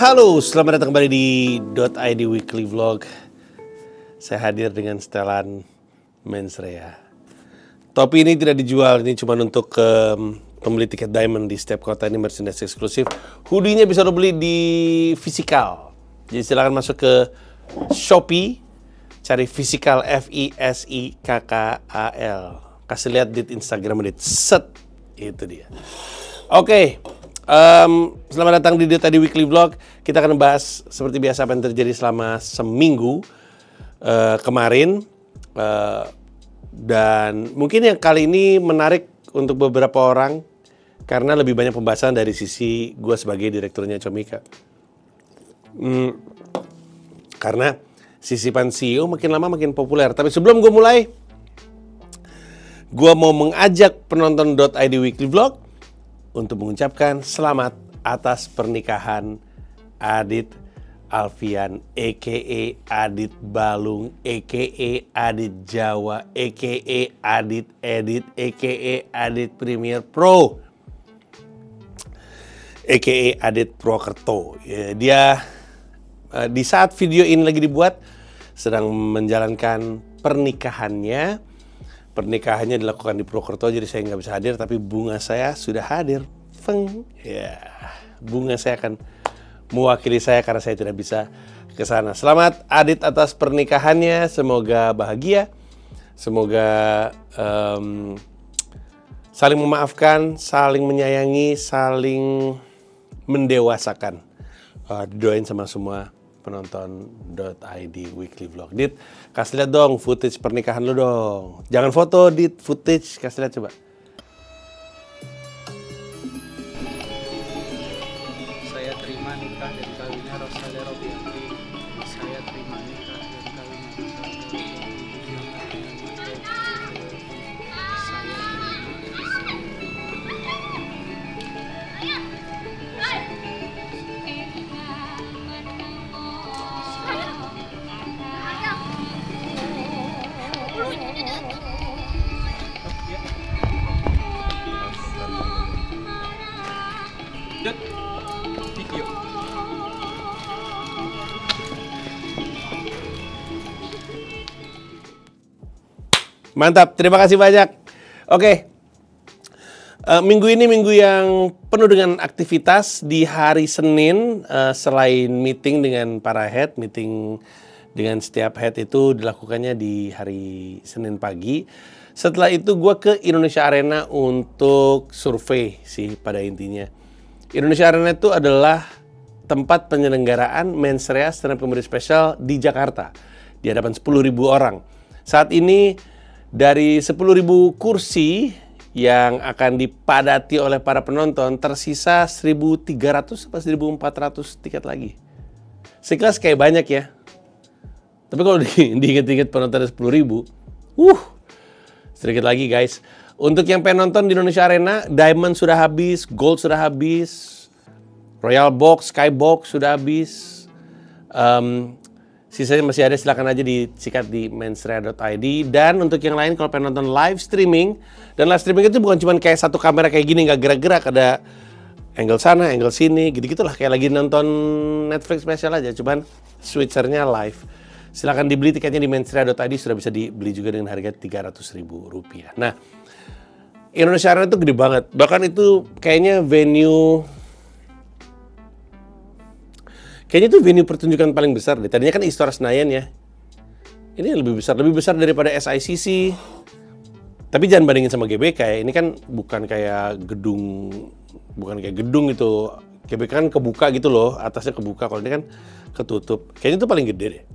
Halo, selamat datang kembali di .id Weekly Vlog. Saya hadir dengan setelan mensreya. Topi ini tidak dijual, ini cuma untuk pembeli tiket diamond di setiap kota. Ini merchandise eksklusif. Hoodie-nya bisa lo beli di Physical. Jadi silakan masuk ke Shopee, cari Physical, F-I-S-I-K-K-A-L. Kasih lihat di Instagram, set, itu dia. Oke. Selamat datang di .id Weekly Vlog. Kita akan bahas seperti biasa apa yang terjadi selama seminggu kemarin, dan mungkin yang kali ini menarik untuk beberapa orang karena lebih banyak pembahasan dari sisi gue sebagai direkturnya Comika. Karena sisipan CEO makin lama makin populer. Tapi sebelum gue mulai, gue mau mengajak penonton .id Weekly Vlog untuk mengucapkan selamat atas pernikahan Adit Alfian, a.k.a. Adit Balung, a.k.a. Adit Jawa, a.k.a. Adit Edit, a.k.a. Adit Premier Pro, a.k.a. Adit Prokerto. Ya, dia di saat video ini lagi dibuat sedang menjalankan pernikahannya. Pernikahannya dilakukan di Prokerto, jadi saya nggak bisa hadir, tapi bunga saya sudah hadir. Feng. Ya, bunga saya akan mewakili saya karena saya tidak bisa ke sana. Selamat Adit atas pernikahannya, semoga bahagia, semoga saling memaafkan, saling menyayangi, saling mendewasakan. Didoain sama semua penonton .id Weekly Vlog. Dit, kasih lihat dong footage pernikahan lu dong. Jangan foto, Dit, footage. Kasih lihat coba. Saya terima nikah dan kawinnya Rosalia Robianti. Saya terima nikah dan kawinnya Rosalia video. Mantap, terima kasih banyak. Oke, minggu ini minggu yang penuh dengan aktivitas. Di hari Senin, selain meeting dengan para head, meeting dengan setiap head itu dilakukannya di hari Senin pagi. Setelah itu gue ke Indonesia Arena untuk survei sih pada intinya. Indonesia Arena itu adalah tempat penyelenggaraan mensreya stand up comedy special di Jakarta di hadapan 10.000 orang. Saat ini dari 10.000 kursi yang akan dipadati oleh para penonton tersisa 1.300 atau 1.400 tiket lagi. Sekilas kayak banyak ya. Tapi kalau diinget-inget penontonnya 10.000, sedikit lagi guys. Untuk yang pengen nonton di Indonesia Arena, Diamond sudah habis, Gold sudah habis, Royal Box, Sky Box sudah habis. Sisanya masih ada, silakan aja disikat di mensreya.id. Dan untuk yang lain kalau pengen nonton live streaming, dan live streaming itu bukan cuma kayak satu kamera kayak gini, nggak gerak-gerak, ada angle sana, angle sini, gitu-gitulah. Kayak lagi nonton Netflix special aja, cuman switchernya live. Silakan dibeli tiketnya di mensreya.id, sudah bisa dibeli juga dengan harga Rp300.000. Nah, Indonesia Arena itu gede banget. Bahkan itu kayaknya venue pertunjukan paling besar deh. Tadinya kan Istora Senayan ya. Ini lebih besar daripada SICC. Tapi jangan bandingin sama GBK ya. Ini kan bukan kayak gedung itu. GBK kan kebuka gitu loh, atasnya kebuka. Kalau ini kan ketutup. Kayaknya itu paling gede deh.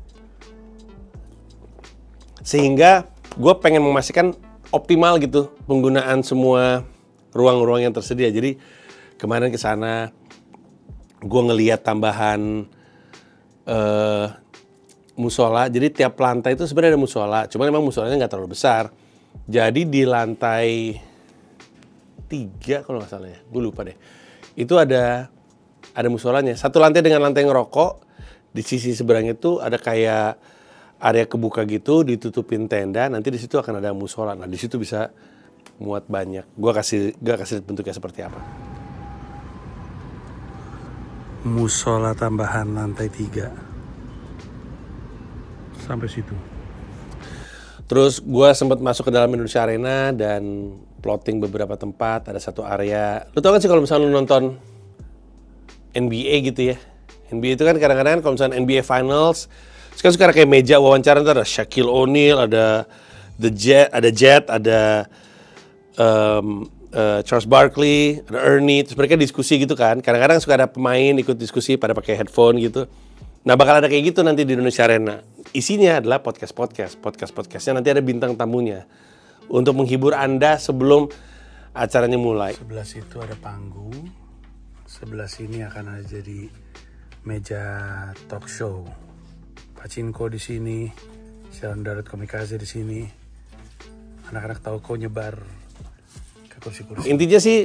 Sehingga gue pengen memastikan optimal gitu penggunaan semua ruang-ruang yang tersedia. Jadi kemarin ke sana gue ngelihat tambahan musola. Jadi tiap lantai itu sebenarnya ada musola. Cuman memang musolanya nggak terlalu besar. Jadi di lantai 3 kalau nggak salah ya, gue lupa deh. Itu ada musolanya. Satu lantai dengan lantai ngerokok. Di sisi seberang itu ada kayak area kebuka gitu, ditutupin tenda, nanti di situ akan ada musola. Nah, di situ bisa muat banyak. Gua kasih bentuknya seperti apa. musola tambahan lantai 3 sampai situ. Terus gue sempat masuk ke dalam Indonesia Arena dan plotting beberapa tempat. Ada satu area, lu tau kan sih kalau misalnya lu nonton NBA gitu ya, NBA itu kan kadang-kadang kalau misalnya NBA Finals sekarang suka kayak meja wawancara, ntar ada Shaquille O'Neal, ada Jet, ada Charles Barkley, ada Ernie, terus mereka diskusi gitu kan. Kadang-kadang suka ada pemain ikut diskusi pada pakai headphone gitu. Nah bakal ada kayak gitu nanti di Indonesia Arena. Isinya adalah podcastnya nanti ada bintang tamunya untuk menghibur Anda sebelum acaranya mulai. Sebelah situ ada panggung, sebelah sini akan ada jadi meja talk show. Pachinko di sini, Siaran Darat Komikaze di sini, anak-anak Tauko nyebar ke kursi-kursi. Intinya sih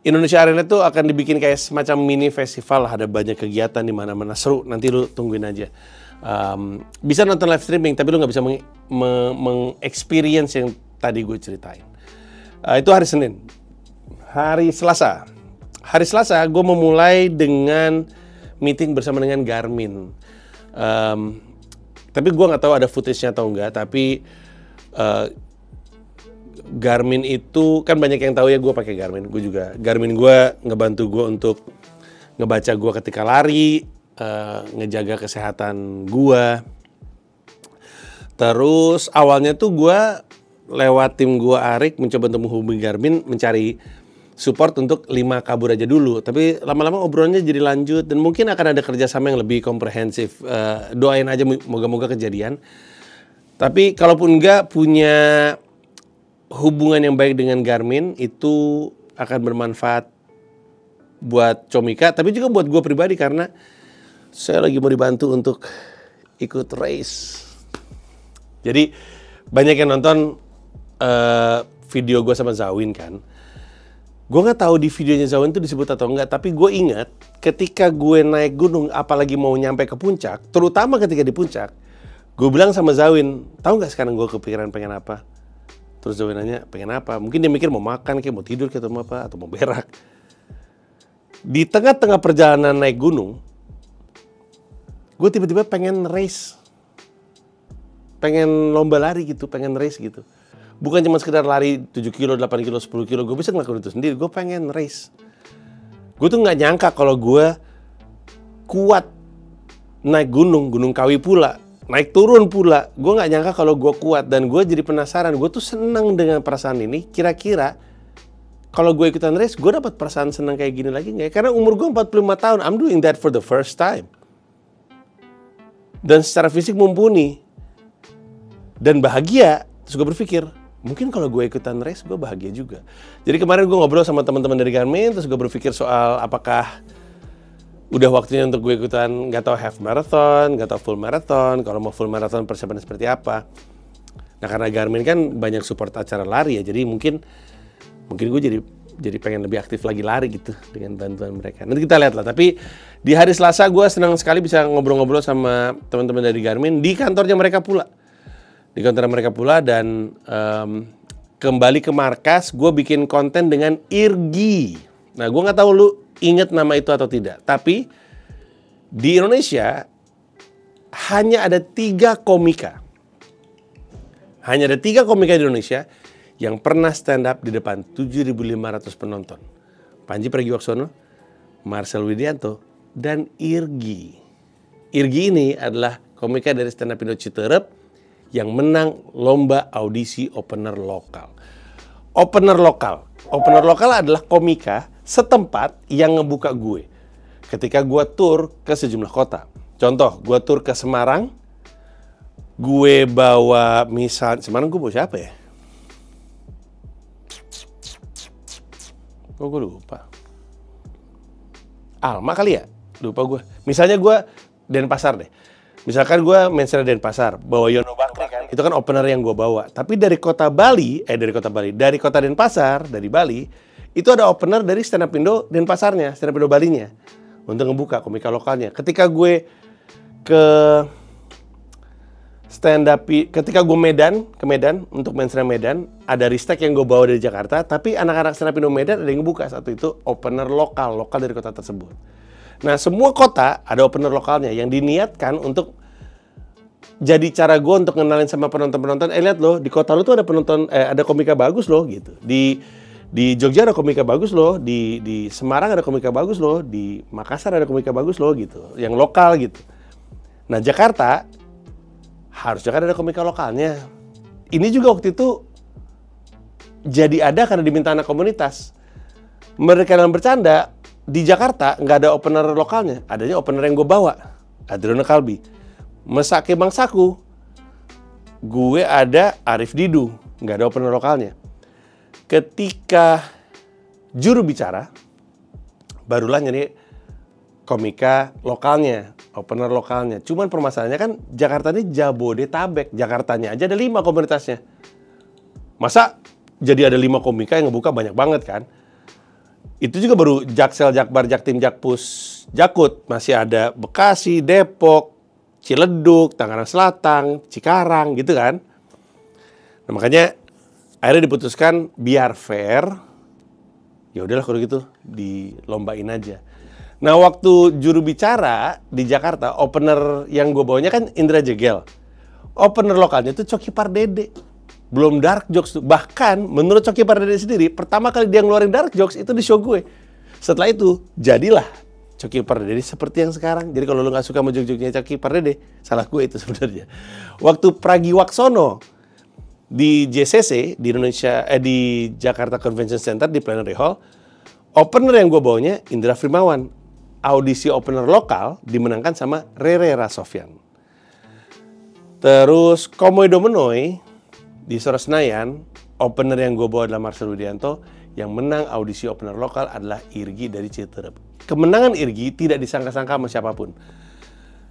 Indonesia Arena tuh akan dibikin kayak semacam mini festival, ada banyak kegiatan di mana-mana, seru. Nanti lu tungguin aja. Bisa nonton live streaming, tapi lu nggak bisa meng-experience yang tadi gue ceritain. Itu hari Senin. Hari Selasa gue memulai dengan meeting bersama dengan Garmin. Tapi gue nggak tahu ada footage-nya atau enggak, tapi Garmin itu kan banyak yang tahu ya, gue pakai Garmin. Gue juga Garmin gue ngebantu gue untuk ngebaca gue ketika lari, ngejaga kesehatan gue. Terus awalnya tuh gue lewat tim gue Arik mencoba untuk menghubungi Garmin, mencari support untuk 5 kabur aja dulu. Tapi lama-lama obrolannya jadi lanjut dan mungkin akan ada kerjasama yang lebih komprehensif. Doain aja moga-moga kejadian. Tapi kalaupun enggak punya hubungan yang baik dengan Garmin, itu akan bermanfaat buat Comika, tapi juga buat gue pribadi karena saya lagi mau dibantu untuk ikut race. Jadi banyak yang nonton video gue sama Zawin kan. Gue nggak tahu di videonya Zawin itu disebut atau enggak, tapi gue ingat ketika gue naik gunung, apalagi mau nyampe ke puncak, terutama ketika di puncak, gue bilang sama Zawin, tahu nggak sekarang gue kepikiran pengen apa? Terus Zawin nanya, pengen apa? Mungkin dia mikir mau makan, kayak mau tidur, kayak atau apa, atau mau berak. Di tengah-tengah perjalanan naik gunung, gue tiba-tiba pengen race, pengen lomba lari gitu, pengen race gitu. Bukan cuma sekedar lari 7 kilo, 8 kilo, 10 kilo, gue bisa ngelakuin itu sendiri, gue pengen race. Gue tuh gak nyangka kalau gue kuat naik gunung Kawi pula, naik turun pula. Gue gak nyangka kalau gue kuat, dan gue jadi penasaran, gue tuh seneng dengan perasaan ini. Kira-kira kalau gue ikutan race, gue dapat perasaan seneng kayak gini lagi gak ya? Karena umur gue 45 tahun, I'm doing that for the first time. Dan secara fisik mumpuni. Dan bahagia, terus gue berpikir, mungkin kalau gue ikutan race, gue bahagia juga. Jadi kemarin gue ngobrol sama teman-teman dari Garmin, terus gue berpikir soal apakah udah waktunya untuk gue ikutan, nggak tahu half marathon, nggak tahu full marathon. Kalau mau full marathon persiapannya seperti apa? Nah karena Garmin kan banyak support acara lari ya, jadi mungkin gue jadi pengen lebih aktif lagi lari gitu dengan bantuan mereka. Nanti kita lihat lah. Tapi di hari Selasa gue senang sekali bisa ngobrol-ngobrol sama teman-teman dari Garmin di kantornya mereka pula. Dan kembali ke markas, gue bikin konten dengan Irgi. Nah, gue nggak tahu lu inget nama itu atau tidak. Tapi di Indonesia hanya ada 3 komika. Hanya ada 3 komika di Indonesia yang pernah stand up di depan 7.500 penonton. Panji Pragiwaksono, Marcel Widianto, dan Irgi. Irgi ini adalah komika dari stand up Indo Citerep yang menang lomba audisi opener lokal. Opener lokal adalah komika setempat yang ngebuka gue ketika gue tur ke sejumlah kota. Contoh, gue tur ke Semarang, gue bawa Semarang gue bawa siapa ya? Gue lupa. Alma kali ya? Lupa gue. Misalnya gue Denpasar deh. Misalkan gue mention Denpasar, bawa Yono Bakri kan, itu kan opener yang gue bawa. Tapi dari kota Denpasar, dari Bali, itu ada opener dari stand up Indo Denpasarnya, stand up Indo Balinya, untuk ngebuka komika lokalnya. Ketika gue ke ketika gue ke Medan, untuk main stand up Medan, ada Ristek yang gue bawa dari Jakarta, tapi anak-anak stand up Indo Medan ada yang ngebuka satu itu opener lokal dari kota tersebut. Nah, semua kota ada opener lokalnya yang diniatkan untuk jadi cara gue untuk ngenalin sama penonton-penonton. Lihat loh, di kota lu tuh ada penonton, ada komika bagus loh gitu. Di Jogja ada komika bagus loh, di Semarang ada komika bagus loh, di Makassar ada komika bagus loh gitu, yang lokal gitu. Nah, Jakarta harusnya kan ada komika lokalnya. Ini juga waktu itu jadi ada karena diminta anak komunitas. Mereka dalam bercanda, di Jakarta nggak ada opener lokalnya, adanya opener yang gue bawa, Adriano Kalbi. Mesake bangsaku, gue ada Arif Didu, nggak ada opener lokalnya. Ketika juru bicara, barulah nyari komika lokalnya, opener lokalnya. Cuman permasalahannya kan Jakarta ini Jabodetabek, Jakartanya aja ada 5 komunitasnya. Masa jadi ada 5 komika yang ngebuka banyak banget kan? Itu juga baru Jaksel, Jakbar, Jaktim, Jakpus, Jakut. Masih ada Bekasi, Depok, Ciledug, Tangerang Selatan, Cikarang gitu kan. Nah, makanya akhirnya diputuskan biar fair, ya udahlah kalau gitu dilombain aja. Nah, waktu juru bicara di Jakarta, opener yang gue bawanya kan Indra Jegel. Opener lokalnya itu Coki Pardede. Belum dark jokes tuh. Bahkan menurut Coki Pardede sendiri, pertama kali dia ngeluarin dark jokes itu di show gue. Setelah itu, jadilah Coki Pardede seperti yang sekarang. Jadi kalau lu nggak suka sama jok-joknya Coki Pardede, salah gue itu sebenarnya. Waktu Pragiwaksono di JCC di Indonesia, di Jakarta Convention Center di Plenary Hall, opener yang gue bawanya Indra Frimawan. Audisi opener lokal dimenangkan sama Rere Rasofyan. Terus Komodo Menoy di Istora Senayan, opener yang gue bawa adalah Marcel Widianto. Yang menang audisi opener lokal adalah Irgi dari Citerep. Kemenangan Irgi tidak disangka-sangka sama siapapun.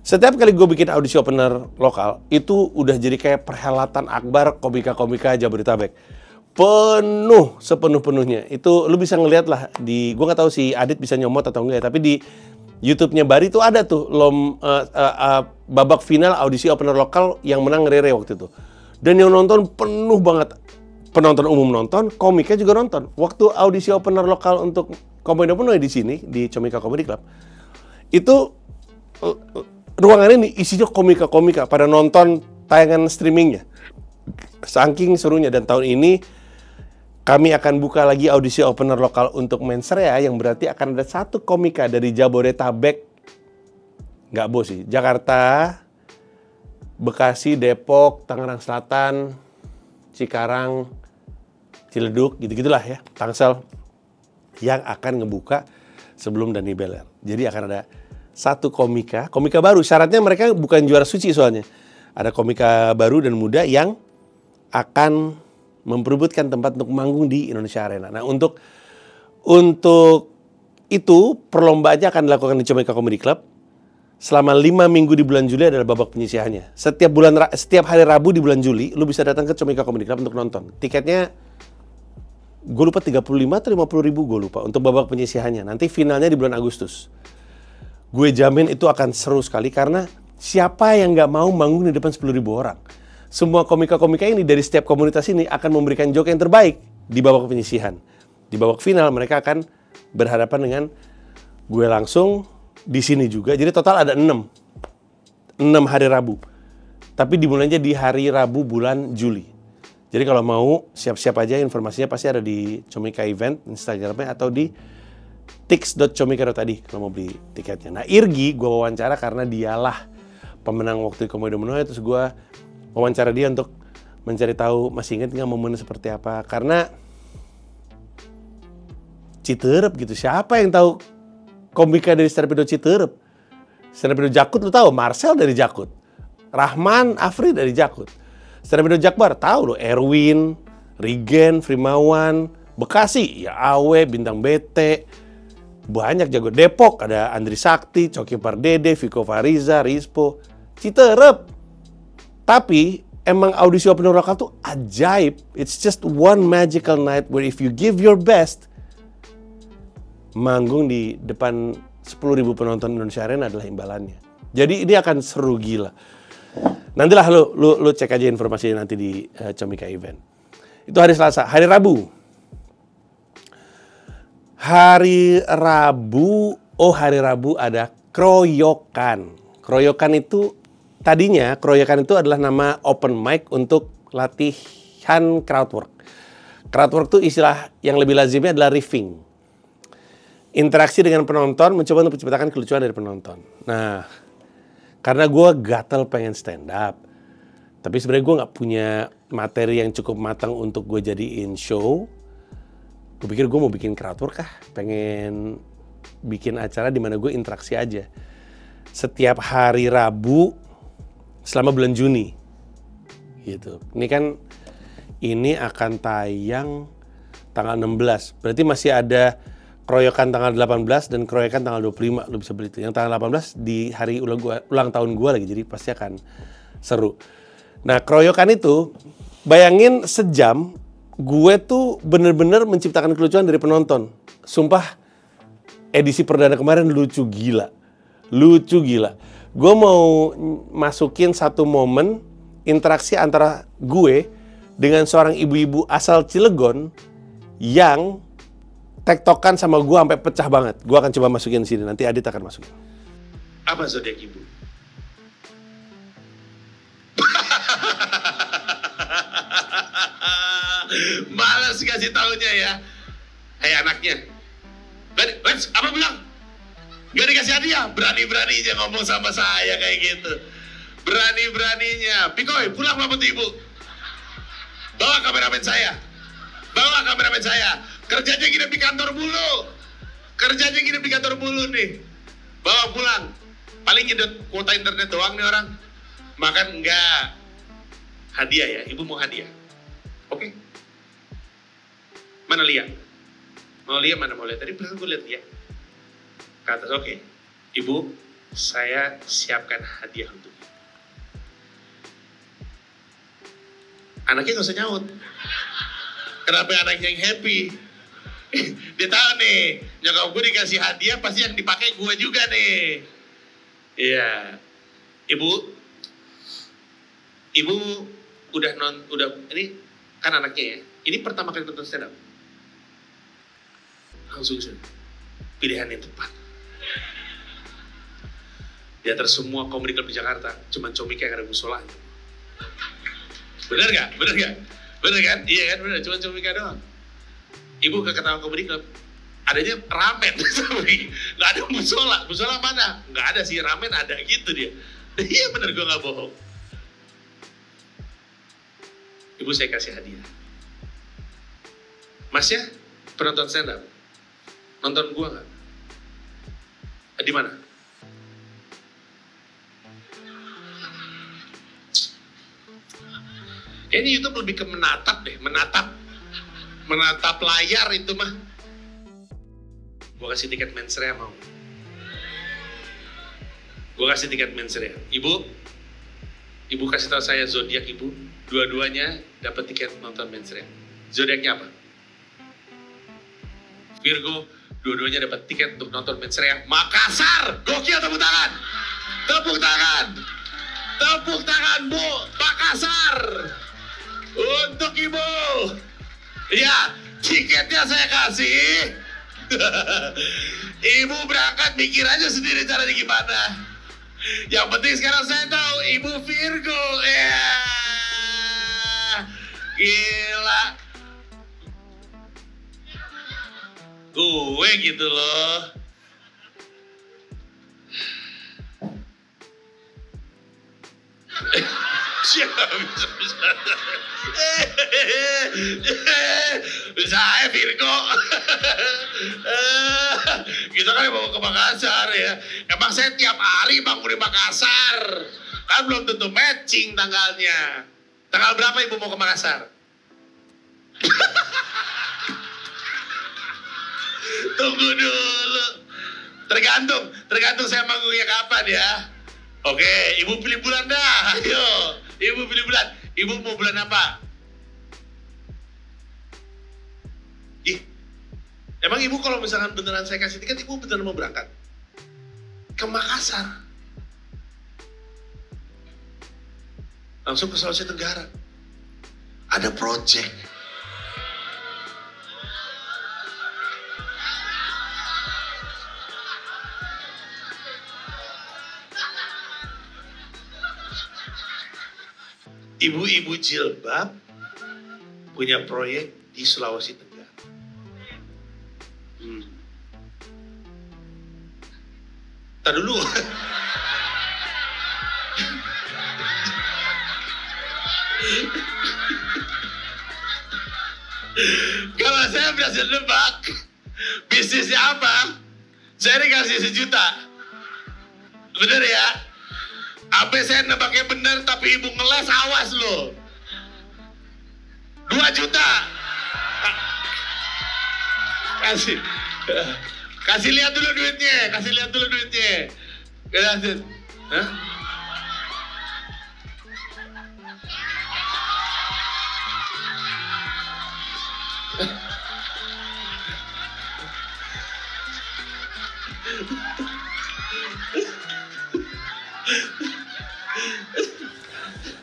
Setiap kali gue bikin audisi opener lokal, itu udah jadi kayak perhelatan akbar komika-komika Jabodetabek. Penuh, sepenuh-penuhnya. Itu lu bisa ngeliat lah di, gue nggak tahu si Adit bisa nyomot atau enggak ya, tapi di YouTube-nya Bari tuh ada tuh babak final audisi opener lokal yang menang Rere waktu itu. Dan yang nonton penuh banget. Penonton umum nonton, komiknya juga nonton. Waktu audisi opener lokal untuk Komodo Menoy di sini, di Comika Comedy Club, itu ruangan ini isinya komika-komika pada nonton tayangan streamingnya. Saking serunya. Dan tahun ini kami akan buka lagi audisi opener lokal untuk Mensrea, yang berarti akan ada 1 komika dari Jabodetabek. Nggak bos sih, Jakarta, Bekasi, Depok, Tangerang Selatan, Cikarang, Ciledug, gitu-gitulah ya, Tangsel, yang akan ngebuka sebelum Dani Beler. Jadi akan ada 1 komika baru. Syaratnya mereka bukan juara suci soalnya. Ada komika baru dan muda yang akan memperebutkan tempat untuk manggung di Indonesia Arena. Nah, untuk itu perlombaannya akan dilakukan di Comika Comedy Club selama 5 minggu di bulan Juli adalah babak penyisihannya. Setiap hari Rabu di bulan Juli, lu bisa datang ke Comika Comedy Club untuk nonton. Tiketnya gue lupa 35 atau 50 ribu, gue lupa, untuk babak penyisihannya. Nanti finalnya di bulan Agustus. Gue jamin itu akan seru sekali, karena siapa yang nggak mau manggung di depan 10 ribu orang. Semua komika-komika ini dari setiap komunitas ini akan memberikan joke yang terbaik di babak penyisihan. Di babak final mereka akan berhadapan dengan gue langsung di sini juga. Jadi total ada 6 hari Rabu. Tapi dimulainya di hari Rabu bulan Juli. Jadi kalau mau siap-siap aja, informasinya pasti ada di Comika Event Instagramnya atau di tix.comika tadi kalau mau beli tiketnya. Nah, Irgi gue wawancara karena dialah pemenang waktu Komodo Menoy. Terus gue wawancara dia untuk mencari tahu masih ingat nggak momennya seperti apa. Karena Citerep gitu, siapa yang tahu komika dari Stand-Up Citerep? Stand-Up Jakut lu tahu, Marcel dari Jakut, Rahman Afri dari Jakut. Stand-Up Jakbar tahu lo, Erwin, Rigen, Frimawan, Bekasi ya Awe, Bintang BT, banyak jago. Depok ada Andri Sakti, Coki Pardede, Viko Fariza, Rispo. Citerep. Tapi emang audisi opener lokal tuh ajaib. It's just one magical night where if you give your best, manggung di depan 10.000 penonton Indonesia Arena adalah imbalannya. Jadi ini akan seru gila. Nantilah lu cek aja informasinya nanti di Comika Event. Itu hari Selasa. Hari Rabu oh hari Rabu ada keroyokan. Keroyokan itu tadinya keroyokan itu adalah nama open mic untuk latihan crowdwork. Crowdwork itu istilah yang lebih lazimnya adalah riffing. Interaksi dengan penonton, mencoba untuk menciptakan kelucuan dari penonton. Nah, karena gue gatel pengen stand up, tapi sebenarnya gue nggak punya materi yang cukup matang untuk gue jadiin show. Gue pikir gue mau bikin crowdwork kah, pengen bikin acara di mana gue interaksi aja. Setiap hari Rabu selama bulan Juni, gitu. Ini akan tayang tanggal 16. Berarti masih ada keroyokan tanggal 18 dan keroyokan tanggal 25. Lo bisa beli itu. Yang tanggal 18 di hari ulang tahun gue lagi, jadi pasti akan seru. Nah, keroyokan itu, bayangin sejam, gue tuh bener-bener menciptakan kelucuan dari penonton. Sumpah, edisi perdana kemarin lucu gila. Gue mau masukin satu momen interaksi antara gue dengan seorang ibu-ibu asal Cilegon yang tektokan sama gue sampai pecah banget. Gue akan coba masukin sini, nanti Adit akan masukin. Apa zodiak ibu? Malas kasih taunya ya. Hai anaknya. Apa bilang? Gak dikasih hadiah? Berani-beraninya ngomong sama saya kayak gitu. Berani-beraninya. Pikoy, pulang mabut ibu. Bawa kameramen saya. Kerjanya nginep di kantor mulu. Nih. Bawa pulang. Paling nyedot kuota internet doang nih orang. Makan enggak. Hadiah ya, ibu mau hadiah. Oke. Mana Lia? Mau lihat mana mau lihat? Tadi belakang gue lihat Lia. Ke atas, oke. Ibu, saya siapkan hadiah untuk ibu. Anaknya gak usah nyaut. Kenapa anaknya yang happy? Dia tahu nih, nyokap gue dikasih hadiah pasti yang dipakai gue juga nih. Iya. Ibu udah ini kan anaknya ya. Ini pertama kali nonton stand up. Langsung pilihan yang tepat. Di antara semua komedi club di Jakarta, cuman Comika yang ada musolanya. Bener gak? Bener kan? Iya kan? Bener, cuman Comika doang. Ibu ke Ketawa Komedi Club, adanya ramen. Gak ada musola. Musola mana? Gak ada sih, ramen ada gitu dia. Iya bener, gue gak bohong. Ibu saya kasih hadiah. Mas ya, penonton stand up, nonton gue gak? Di mana? Kayaknya YouTube lebih ke menatap deh, menatap layar itu mah. Gue kasih tiket mensrea mau. Gue kasih tiket mensrea. Ibu kasih tahu saya zodiak ibu, dua-duanya dapat tiket nonton mensrea. Zodiaknya apa? Virgo, dua-duanya dapat tiket untuk nonton mensrea Makassar. Gokil, tepuk tangan. Tepuk tangan Bu, Makassar. Untuk ibu. Ya, tiketnya saya kasih. Ibu berangkat mikir aja sendiri caranya gimana. Yang penting sekarang saya tahu ibu Virgo. Ya, gila. Gue gitu loh. Bisa Virgo. Kita kan mau ke Makassar ya. Emang saya tiap hari bangun di Makassar. Kan belum tentu matching tanggalnya. Tanggal berapa ibu mau ke Makassar? Tunggu dulu. Tergantung saya manggungnya kapan ya. Oke, ibu pilih bulan dah. Ayo, ibu pilih bulan. Ibu mau bulan apa? Ih, emang ibu kalau misalkan beneran saya kasih tiket, ibu beneran mau berangkat ke Makassar? Langsung ke Sulawesi Tenggara. Ada project. ibu-ibu jilbab punya proyek di Sulawesi Tenggara. Tar dulu. Kalau saya berhasil nebak bisnisnya apa, saya dikasih 1 juta. Bener ya? Apa saya nebaknya bener tapi ibu ngeles, awas loh. 2 juta. Kasih lihat dulu duitnya, kasih lihat dulu duitnya. Kasih. Hah?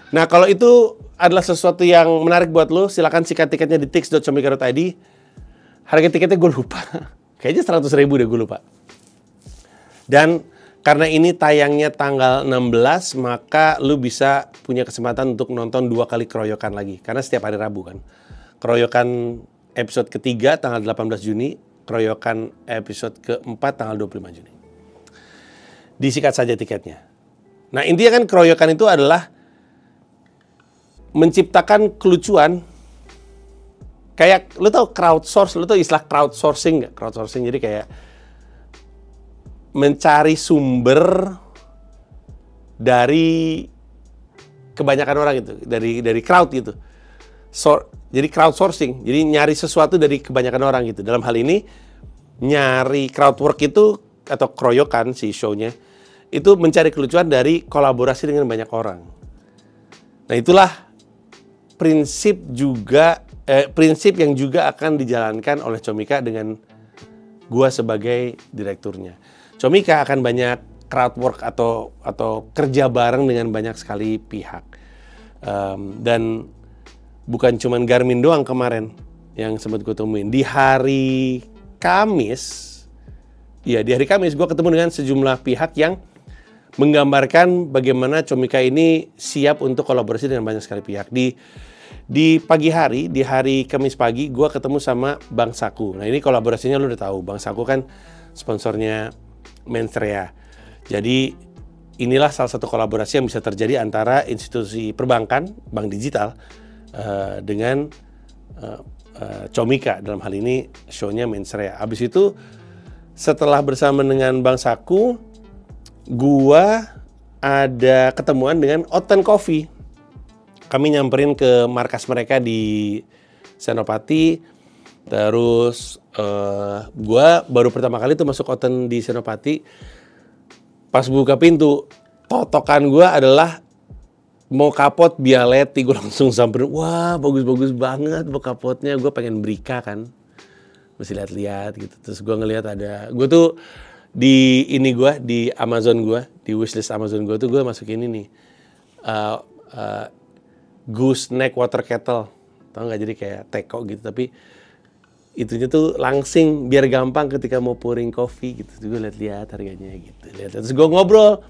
Nah, kalau itu adalah sesuatu yang menarik buat lo, silakan sikat tiketnya di tix.comika.id. Harga tiketnya gue lupa. Kayaknya 100.000 deh, gue lupa. Dan karena ini tayangnya tanggal 16, maka lu bisa punya kesempatan untuk nonton 2 kali keroyokan lagi. Karena setiap hari Rabu kan. Keroyokan episode ketiga tanggal 18 Juni, keroyokan episode keempat tanggal 25 Juni. Disikat saja tiketnya. Nah, intinya kan keroyokan itu adalah menciptakan kelucuan. Kayak, lu tau crowdsource, lu tau istilah crowdsourcing nggak? Crowdsourcing, jadi kayak mencari sumber dari kebanyakan orang itu, dari crowd gitu. Jadi crowdsourcing, jadi nyari sesuatu dari kebanyakan orang gitu. Dalam hal ini, nyari crowdwork itu, atau keroyokan si show-nya, itu mencari kelucuan dari kolaborasi dengan banyak orang. Nah, itulah prinsip yang juga akan dijalankan oleh Comika dengan gua sebagai direkturnya. Comika akan banyak crowdwork atau kerja bareng dengan banyak sekali pihak. Dan bukan cuman Garmin doang kemarin yang sempat gue temuin. Di hari Kamis gue ketemu dengan sejumlah pihak yang menggambarkan bagaimana Comika ini siap untuk kolaborasi dengan banyak sekali pihak. Di pagi hari, di hari Kamis pagi, gue ketemu sama Bank Saku. Nah, ini kolaborasinya lu udah tahu. Bank Saku kan sponsornya Mensrea. Jadi inilah salah satu kolaborasi yang bisa terjadi antara institusi perbankan, bank digital, dengan Comika. Dalam hal ini show-nya Mensrea. Habis itu setelah bersama dengan Bank Saku, gua ada ketemuan dengan Oten Coffee. Kami nyamperin ke markas mereka di Senopati. Terus gua baru pertama kali tuh masuk Oten di Senopati. Pas buka pintu, totokan gua adalah mau kapot Bialetti. Gue langsung samperin, wah bagus-bagus banget bu kapotnya. Gue pengen Brika kan, mesti lihat-lihat gitu. Terus gue ngelihat ada, gue tuh di Amazon gue, di wishlist Amazon gue tuh gue masukin ini Goose Neck Water Kettle, tau nggak, jadi kayak teko gitu, tapi itunya tuh langsing biar gampang ketika mau pouring coffee gitu. Gue lihat-lihat harganya gitu. Terus gue ngobrol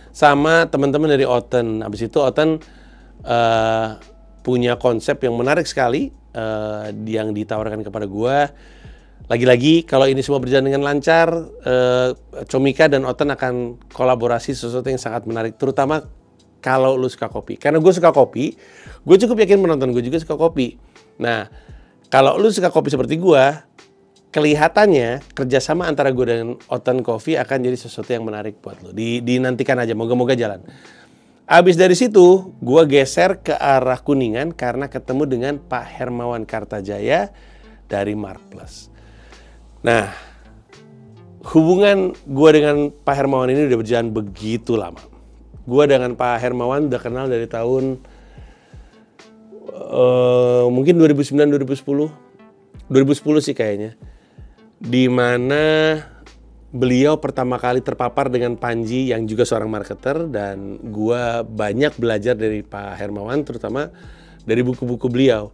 sama teman-teman dari Oten. Habis itu Oten punya konsep yang menarik sekali yang ditawarkan kepada gue. Lagi-lagi kalau ini semua berjalan dengan lancar, Comika dan Oten akan kolaborasi sesuatu yang sangat menarik, terutama kalau lu suka kopi. Karena gue suka kopi, gue cukup yakin penonton gue juga suka kopi. Nah, kalau lu suka kopi seperti gue, kelihatannya kerjasama antara gue dan Oten Coffee akan jadi sesuatu yang menarik buat lo. Dinantikan aja, moga-moga jalan. Abis dari situ, gue geser ke arah Kuningan karena ketemu dengan Pak Hermawan Kartajaya dari Mark Plus. Nah, hubungan gue dengan Pak Hermawan ini udah berjalan begitu lama. Gue dengan Pak Hermawan udah kenal dari tahun mungkin 2009-2010 sih kayaknya. Di mana beliau pertama kali terpapar dengan Panji yang juga seorang marketer, dan gua banyak belajar dari Pak Hermawan, terutama dari buku-buku beliau.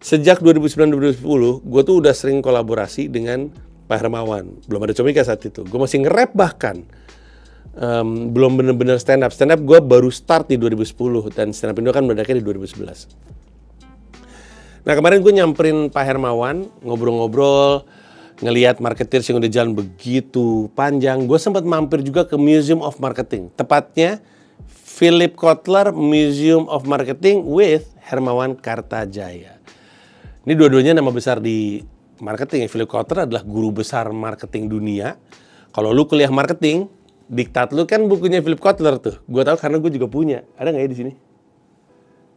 Sejak 2009-2010 gua tuh udah sering kolaborasi dengan Pak Hermawan. Belum ada Comika saat itu, gua masih nge-rap bahkan. belum bener-bener stand up. Stand up gue baru start di 2010 dan stand up Indo kan meledaknya di 2011. Nah kemarin gue nyamperin Pak Hermawan, ngobrol-ngobrol, ngelihat marketer yang udah jalan begitu panjang. Gue sempat mampir juga ke Museum of Marketing, tepatnya Philip Kotler Museum of Marketing with Hermawan Kartajaya. Ini dua-duanya nama besar di marketing. Philip Kotler adalah guru besar marketing dunia. Kalau lu kuliah marketing, diktat lu kan bukunya Philip Kotler tuh. Gue tahu karena gue juga punya. Ada nggak ya di sini?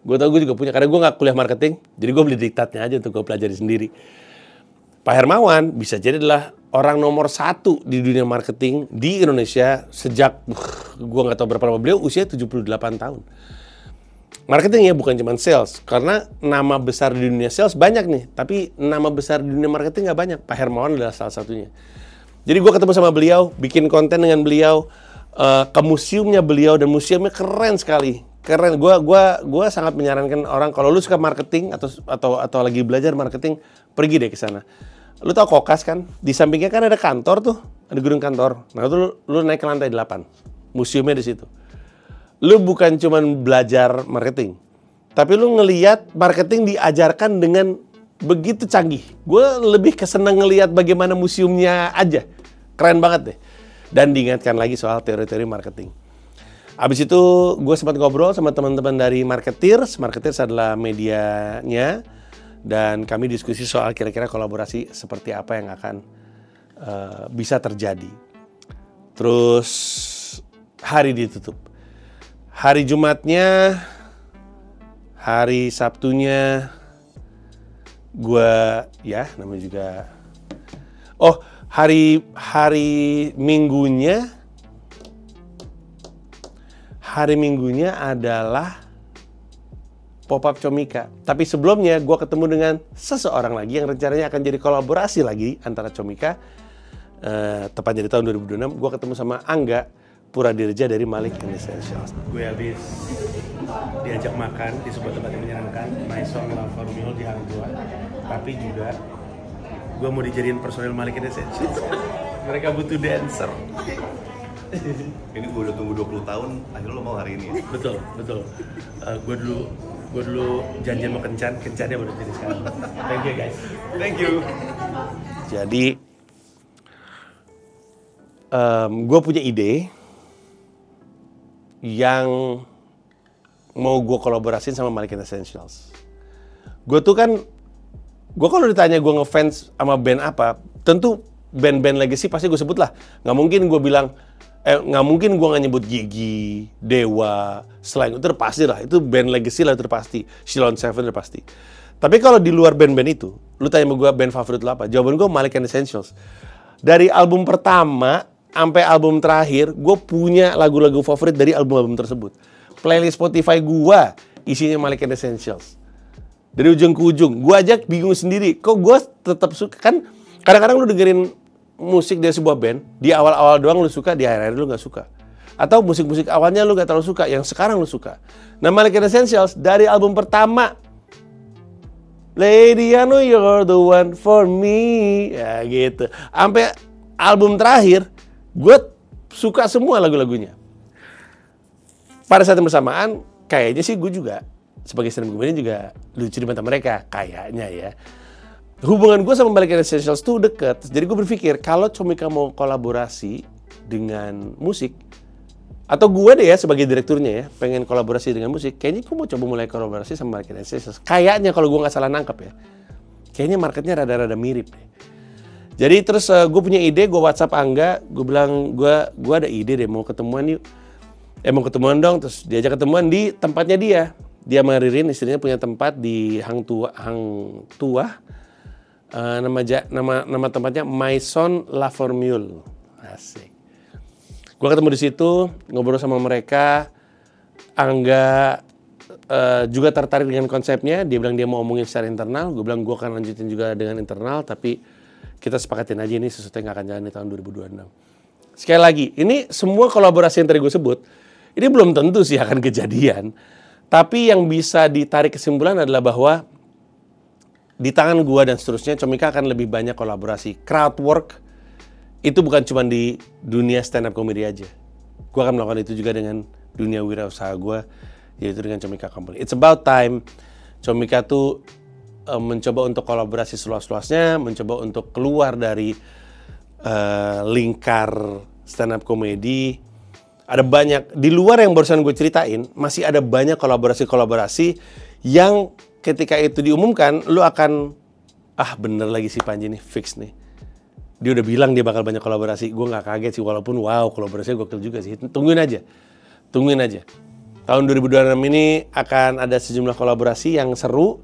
Gue tahu gue juga punya karena gue nggak kuliah marketing, jadi gue beli diktatnya aja untuk gue pelajari sendiri. Pak Hermawan bisa jadi adalah orang nomor 1 di dunia marketing di Indonesia sejak gue nggak tahu berapa lama, beliau usia 78 tahun. Marketing ya bukan cuma sales, karena nama besar di dunia sales banyak nih, tapi nama besar di dunia marketing nggak banyak. Pak Hermawan adalah salah satunya. Jadi gue ketemu sama beliau, bikin konten dengan beliau, ke museumnya beliau, dan museumnya keren sekali. Keren. Gue sangat menyarankan orang kalau lu suka marketing atau lagi belajar marketing, pergi deh ke sana. Lu tau Kokas kan? Di sampingnya kan ada kantor tuh, ada gedung kantor. Nah itu lu naik ke lantai 8. Museumnya di situ. Lu bukan cuman belajar marketing, tapi lu ngelihat marketing diajarkan dengan begitu canggih. Gue lebih kesenang ngelihat bagaimana museumnya aja. Keren banget deh. Dan diingatkan lagi soal teori-teori marketing. Abis itu gue sempat ngobrol sama teman-teman dari Marketeers. Marketeers adalah medianya. Dan kami diskusi soal kira-kira kolaborasi seperti apa yang akan bisa terjadi. Terus hari ditutup. Hari Jumatnya, hari Sabtunya, gue ya namanya juga. Oh, hari Minggunya. Hari Minggunya adalah pop-up Comika. Tapi sebelumnya gue ketemu dengan seseorang lagi yang rencananya akan jadi kolaborasi lagi antara Comika. Tepatnya di tahun 2026, gue ketemu sama Angga Puradirja dari Malik and Essentials. Gue habis diajak makan di sebuah tempat yang menyenangkan, Maison La Formule di Hang Tuah. Tapi juga gue mau dijadiin personel Malik and Essentials. Mereka butuh dancer. Ini gue udah tunggu 20 tahun, akhirnya lo mau hari ini ya? Betul. Gue dulu janjian mau kencannya baru jadi sekarang. Thank you guys. Thank you. Jadi, gue punya ide yang mau gue kolaborasiin sama Malik and Essentials. Gue kalau ditanya gue ngefans sama band apa, tentu band-band legacy pasti gue sebut lah. Nggak mungkin gue nggak nyebut Gigi, Dewa, Slang, itu pasti lah. Itu band legacy lah, itu pasti. Shilon Seven itu pasti. Tapi kalau di luar band-band itu, lu tanya sama gue band favorit lu apa? Jawaban gue Malik and Essentials. Dari album pertama sampai album terakhir, gue punya lagu-lagu favorit dari album-album tersebut. Playlist Spotify gue isinya Malik and Essentials. Dari ujung ke ujung, gue aja bingung sendiri. Kok gue tetap suka? Kan kadang-kadang lu dengerin musik dari sebuah band, di awal-awal doang lu suka, di akhir-akhir lu gak suka. Atau musik-musik awalnya lu gak terlalu suka, yang sekarang lu suka. Nah, Malik and Essentials dari album pertama, Lady I know you're the one for me, ya gitu. Sampai album terakhir, gue suka semua lagu-lagunya. Pada saat yang bersamaan, kayaknya sih gue juga, sebagai stand-up comedian juga lucu di mata mereka, kayaknya ya. Hubungan gue sama Malik and Essentials tuh deket. Jadi gue berpikir kalau Comika mau kolaborasi dengan musik, atau gue deh ya sebagai direkturnya ya pengen kolaborasi dengan musik, kayaknya gue mau coba mulai kolaborasi sama Malik and Essentials. Kayaknya kalau gue nggak salah nangkep ya, kayaknya marketnya rada-rada mirip deh. Jadi terus gue punya ide, gue WhatsApp Angga, gue bilang gue ada ide deh mau ketemuan yuk. Mau ketemuan dong, terus diajak ketemuan di tempatnya dia. Dia sama Ririn istrinya punya tempat di Hang Tuah. Nama tempatnya Maison La Formule. Asik. Gua ketemu di situ, ngobrol sama mereka. Angga juga tertarik dengan konsepnya. Dia bilang dia mau omongin secara internal. Gue bilang gue akan lanjutin juga dengan internal, tapi kita sepakatin aja ini sesuatu yang akan jalan di tahun 2026. Sekali lagi, ini semua kolaborasi yang tadi gue sebut, ini belum tentu sih akan kejadian. Tapi yang bisa ditarik kesimpulan adalah bahwa di tangan gua dan seterusnya, Comika akan lebih banyak kolaborasi. Crowd work itu bukan cuma di dunia stand up comedy aja. gue akan melakukan itu juga dengan dunia wirausaha gue, yaitu dengan Comika Company. It's about time Comika tuh mencoba untuk kolaborasi seluas-luasnya, mencoba untuk keluar dari lingkar stand up comedy. Ada banyak, di luar yang barusan gue ceritain, masih ada banyak kolaborasi-kolaborasi yang ketika itu diumumkan, lu akan, bener lagi si Panji nih, fix nih. Dia udah bilang dia bakal banyak kolaborasi. Gue gak kaget sih, walaupun wow, kolaborasinya gokil juga sih. Tungguin aja. Tahun 2026 ini akan ada sejumlah kolaborasi yang seru.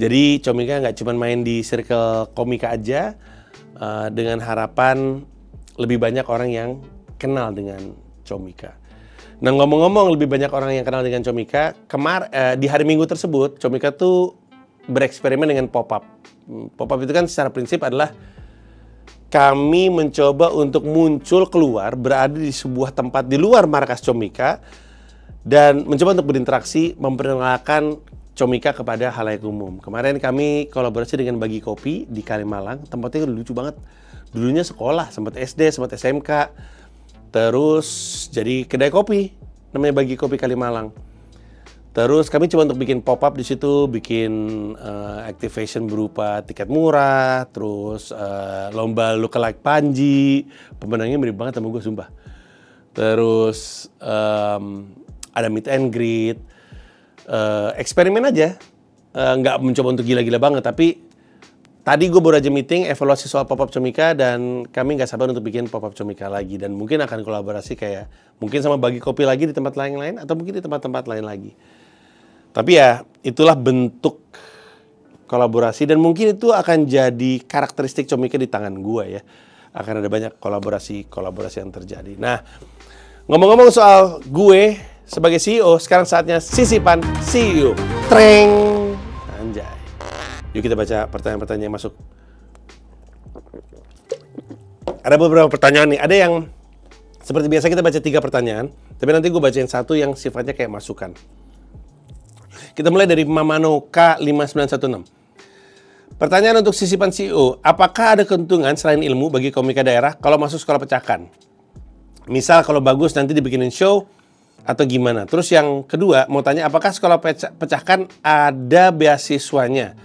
Jadi Comika gak cuma main di circle komika aja, dengan harapan lebih banyak orang yang kenal dengan Comika. Nah, ngomong-ngomong lebih banyak orang yang kenal dengan Comika, di hari Minggu tersebut, Comika tuh bereksperimen dengan pop-up. Pop-up itu kan secara prinsip adalah kami mencoba untuk muncul keluar, berada di sebuah tempat di luar markas Comika, dan mencoba untuk berinteraksi, memperkenalkan Comika kepada halayak umum. Kemarin kami kolaborasi dengan Bagi Kopi di Kalimalang, tempatnya lucu banget. Dulunya sekolah, sempat SD, sempat SMK. Terus jadi kedai kopi, namanya Bagi Kopi Kalimalang. Terus kami coba untuk bikin pop-up di situ, bikin activation berupa tiket murah, terus lomba lookalike Panji, pemenangnya mirip banget sama gue sumpah. Terus ada meet and greet, eksperimen aja, nggak mencoba untuk gila-gila banget, tapi tadi gue baru aja meeting evaluasi soal pop-up Comika dan kami nggak sabar untuk bikin pop-up Comika lagi dan mungkin akan kolaborasi kayak mungkin sama Bagi Kopi lagi di tempat lain-lain atau mungkin di tempat-tempat lain lagi. Tapi ya itulah bentuk kolaborasi dan mungkin itu akan jadi karakteristik Comika di tangan gue ya. Akan ada banyak kolaborasi yang terjadi. Nah, ngomong-ngomong soal gue sebagai CEO, sekarang saatnya sisipan CEO. Treng, anjay. Yuk kita baca pertanyaan-pertanyaan yang masuk. Ada beberapa pertanyaan nih. Ada yang seperti biasa kita baca 3 pertanyaan, tapi nanti gue bacain satu yang sifatnya kayak masukan. Kita mulai dari Mamano K5916. Pertanyaan untuk sisipan CEO, apakah ada keuntungan selain ilmu bagi komika daerah kalau masuk sekolah pecahkan? Misal kalau bagus nanti dibikinin show atau gimana? Terus yang kedua, mau tanya apakah sekolah pecahkan ada beasiswanya?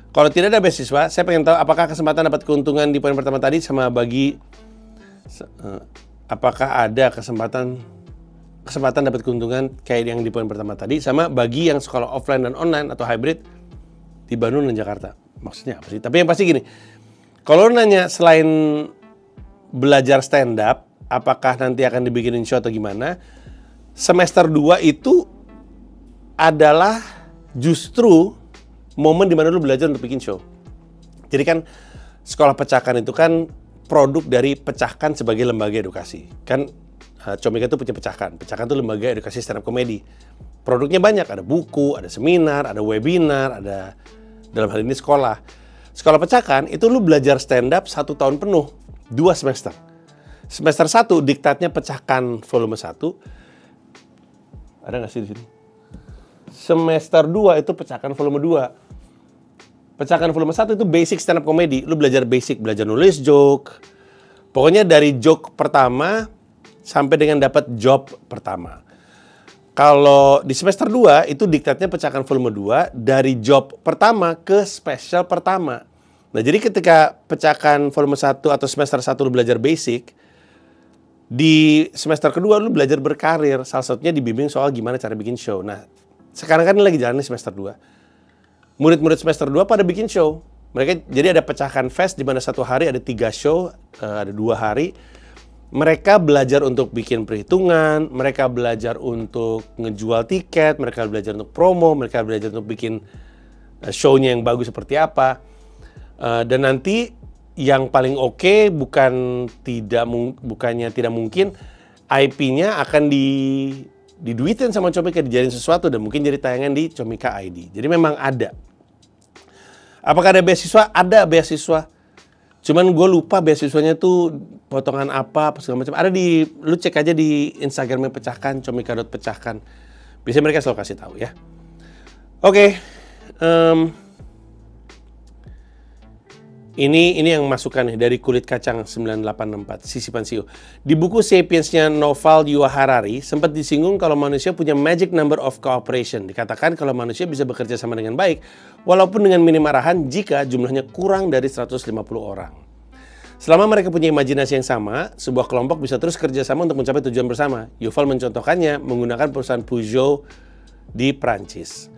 Kalau tidak ada beasiswa, saya pengen tahu apakah kesempatan dapat keuntungan di poin pertama tadi sama bagi apakah ada kesempatan dapat keuntungan kayak yang di poin pertama tadi sama bagi yang sekolah offline dan online atau hybrid di Bandung dan Jakarta. Maksudnya apa sih? Tapi yang pasti gini, kalau nanya selain belajar stand up, apakah nanti akan dibikinin show atau gimana? Semester 2 itu adalah justru momen dimana lu belajar untuk bikin show. Jadi kan sekolah pecahkan itu kan produk dari Pecahkan sebagai lembaga edukasi. Kan Comika itu punya Pecahkan. Pecahkan itu lembaga edukasi stand up comedy. Produknya banyak, ada buku, ada seminar, ada webinar, ada dalam hal ini sekolah. Sekolah Pecahkan itu lu belajar stand up 1 tahun penuh, 2 semester. Semester 1 diktatnya Pecahkan volume 1. Ada nggak sih di sini? Semester 2 itu Pecahkan volume 2. Pecahkan volume 1 itu basic stand up comedy. Lu belajar basic, belajar nulis joke. Pokoknya dari joke pertama sampai dengan dapat job pertama. Kalau di semester 2 itu diktatnya Pecahkan volume 2 dari job pertama ke special pertama. Nah, jadi ketika Pecahkan volume 1 atau semester 1 lu belajar basic, di semester kedua lu belajar berkarir. Salah satunya dibimbing soal gimana cara bikin show. Nah, sekarang kan lagi jalan semester 2. Murid-murid semester 2 pada bikin show. Mereka jadi ada Pecahkan Fest di mana 1 hari ada 3 show, ada 2 hari. Mereka belajar untuk bikin perhitungan, mereka belajar untuk ngejual tiket, mereka belajar untuk promo, mereka belajar untuk bikin show-nya yang bagus seperti apa. Dan nanti yang paling oke bukannya tidak mungkin IP-nya akan diduitin sama Comika, dijadiin sesuatu dan mungkin jadi tayangan di Comika ID. Jadi memang ada. Apakah ada beasiswa? Ada beasiswa. Cuman gue lupa beasiswanya tuh potongan apa segala macam. Ada lu cek aja di Instagramnya Pecahkan, comika.pecahkan. Biasanya mereka selalu kasih tahu ya. Oke. Ini yang masukan nih dari Kulit Kacang 984, sisipan CEO. Di buku Sapiens-nya Yuval Noah Harari, sempat disinggung kalau manusia punya magic number of cooperation. Dikatakan kalau manusia bisa bekerja sama dengan baik, walaupun dengan minim arahan jika jumlahnya kurang dari 150 orang. Selama mereka punya imajinasi yang sama, sebuah kelompok bisa terus kerja sama untuk mencapai tujuan bersama. Yuval mencontohkannya menggunakan perusahaan Peugeot di Prancis.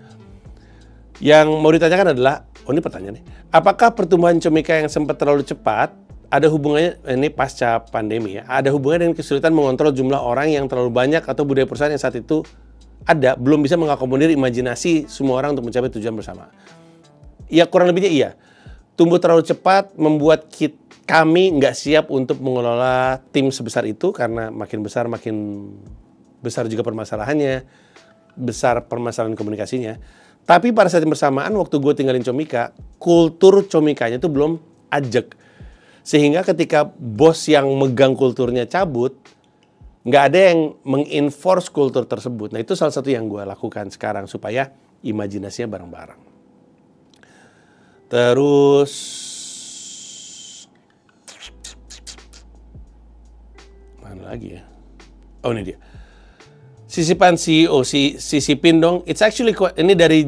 Yang mau ditanyakan adalah, ini pertanyaan nih, apakah pertumbuhan Comika yang sempat terlalu cepat ada hubungannya, ini pasca pandemi ya, ada hubungannya dengan kesulitan mengontrol jumlah orang yang terlalu banyak atau budaya perusahaan yang saat itu ada belum bisa mengakomodir imajinasi semua orang untuk mencapai tujuan bersama? Ya kurang lebihnya iya. Tumbuh terlalu cepat membuat kami nggak siap untuk mengelola tim sebesar itu karena makin besar juga permasalahannya, besar permasalahan komunikasinya. Tapi pada saat yang bersamaan, waktu gue tinggalin Comika, kultur Comikanya itu belum ajek. Sehingga ketika bos yang megang kulturnya cabut, nggak ada yang mengenforce kultur tersebut. Nah itu salah satu yang gue lakukan sekarang supaya imajinasinya bareng-bareng. Terus, mana lagi ya? Oh ini dia. Sisipan CEO, sisipin dong. It's actually quite, ini dari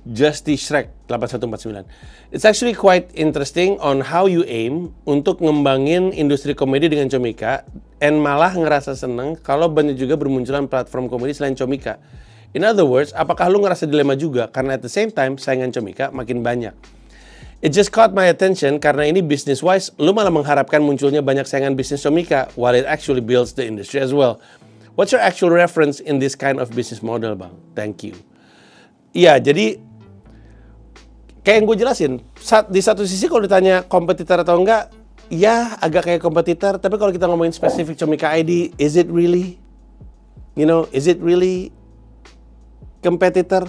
Justy Shrek 8149. It's actually quite interesting on how you aim untuk ngembangin industri komedi dengan Comika, and malah ngerasa seneng kalau banyak juga bermunculan platform komedi selain Comika. In other words, apakah lu ngerasa dilema juga karena at the same time saingan Comika makin banyak? It just caught my attention karena ini business wise, lu malah mengharapkan munculnya banyak saingan bisnis Comika while it actually builds the industry as well. What's your actual reference in this kind of business model, Bang? Thank you. Iya, jadi kayak yang gue jelasin, di satu sisi kalau ditanya kompetitor atau enggak, ya agak kayak kompetitor, tapi kalau kita ngomongin spesifik Comika ID, is it really? You know, is it really kompetitor?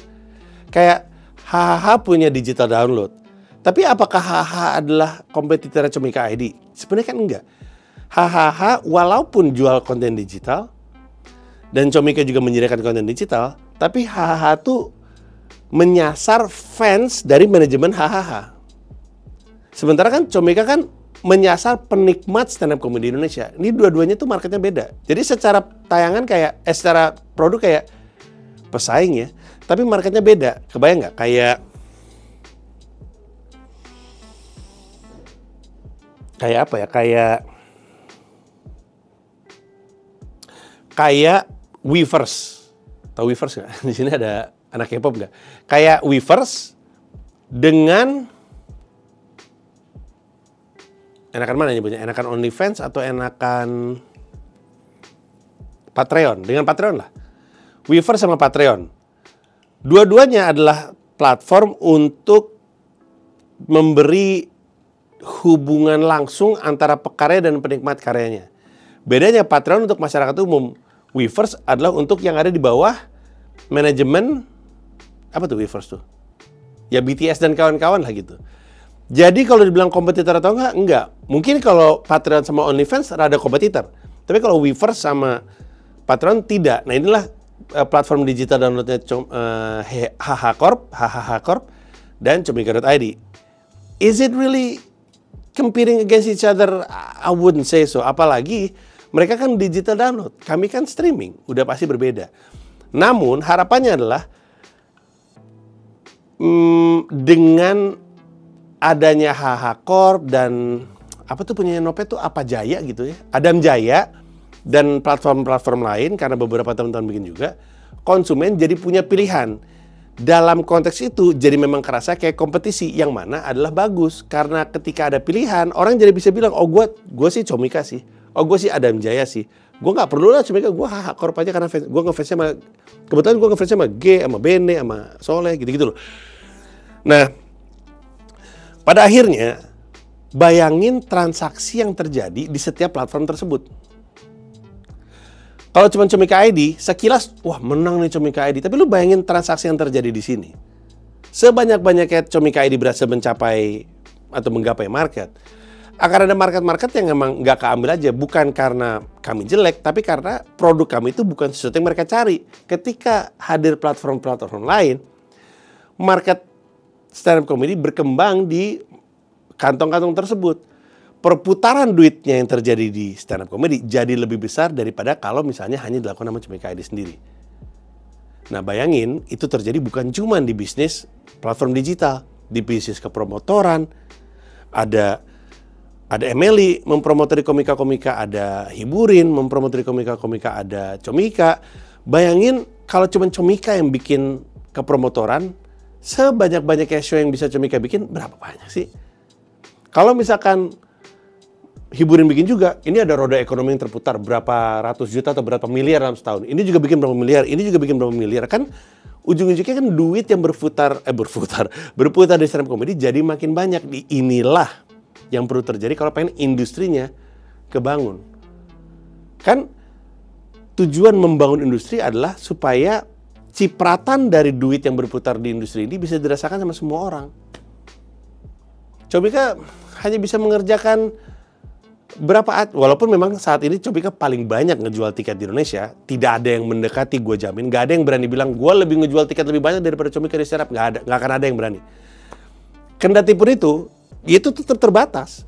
Kayak HHH punya digital download. Tapi apakah HHH adalah kompetitor Comika ID? Sebenarnya kan enggak. HHH walaupun jual konten digital, dan Comika juga menyediakan konten digital, tapi HHH tuh menyasar fans dari manajemen HHH. Sementara kan Comika kan menyasar penikmat stand up comedy Indonesia. Ini dua-duanya tuh marketnya beda. Jadi secara tayangan secara produk kayak pesaing ya, tapi marketnya beda. Kebayang nggak? Kayak apa ya? Kayak Weverse. Tahu Weverse nggak? Di sini ada anak K-pop nggak? Kayak Weverse dengan enakan mana nyebutnya? Enakan OnlyFans atau enakan Patreon? Dengan Patreon lah. Weverse sama Patreon. Dua-duanya adalah platform untuk memberi hubungan langsung antara pekarya dan penikmat karyanya. Bedanya Patreon untuk masyarakat umum. Weverse adalah untuk yang ada di bawah manajemen, apa tuh Weverse tuh? Ya BTS dan kawan-kawan lah gitu. Jadi kalau dibilang kompetitor atau enggak. Mungkin kalau Patreon sama OnlyFans rada kompetitor. Tapi kalau Weverse sama Patreon tidak. Nah inilah platform digital downloadnya HHH Corp dan Comika.id. Is it really competing against each other? I wouldn't say so. Apalagi mereka kan digital download, kami kan streaming, udah pasti berbeda. Namun harapannya adalah dengan adanya HH Corp dan apa tuh punya Nopet tuh apa Jaya gitu ya, Adam Jaya dan platform-platform lain karena beberapa teman-teman bikin juga, konsumen jadi punya pilihan. Dalam konteks itu jadi memang kerasa kayak kompetisi yang mana adalah bagus karena ketika ada pilihan orang jadi bisa bilang oh gue sih Comika sih. Oh gue sih Adam Jaya sih. Gue gak perlu lah Comika, gue HH Corp aja karena gue ngefansnya sama, kebetulan gue ngefansnya sama G, sama Bene, sama Soleh, gitu-gitu loh. Nah, pada akhirnya bayangin transaksi yang terjadi di setiap platform tersebut. Kalau cuma Comika ID, sekilas, wah menang nih Comika ID. Tapi lu bayangin transaksi yang terjadi di sini. Sebanyak-banyaknya Comika ID berhasil mencapai atau menggapai market, akan ada market-market yang emang nggak keambil aja. Bukan karena kami jelek, tapi karena produk kami itu bukan sesuatu yang mereka cari. Ketika hadir platform-platform lain, market stand-up comedy berkembang di kantong-kantong tersebut, perputaran duitnya yang terjadi di stand up comedy jadi lebih besar daripada kalau misalnya hanya dilakukan sama Comika ID sendiri. Nah bayangin, itu terjadi bukan cuma di bisnis platform digital, di bisnis kepromotoran, ada MLI mempromotori komika-komika, ada Hiburin mempromotori komika-komika, ada Comika. Bayangin kalau cuma Comika yang bikin kepromotoran, sebanyak-banyaknya show yang bisa Comika bikin, berapa banyak sih? Kalau misalkan Hiburin bikin juga, ini ada roda ekonomi yang terputar berapa ratus juta atau berapa miliar dalam setahun. Ini juga bikin berapa miliar, ini juga bikin berapa miliar. Kan ujung-ujungnya kan duit yang berputar di stand up comedy jadi makin banyak. Inilah yang perlu terjadi kalau pengen industrinya kebangun. Kan tujuan membangun industri adalah supaya cipratan dari duit yang berputar di industri ini bisa dirasakan sama semua orang. Comika hanya bisa mengerjakan walaupun memang saat ini Comika paling banyak ngejual tiket di Indonesia, tidak ada yang mendekati, gue jamin. Gak ada yang berani bilang gue lebih ngejual tiket lebih banyak daripada Comika di stand up. Gak akan ada yang berani. Kendati pun itu tetap terbatas.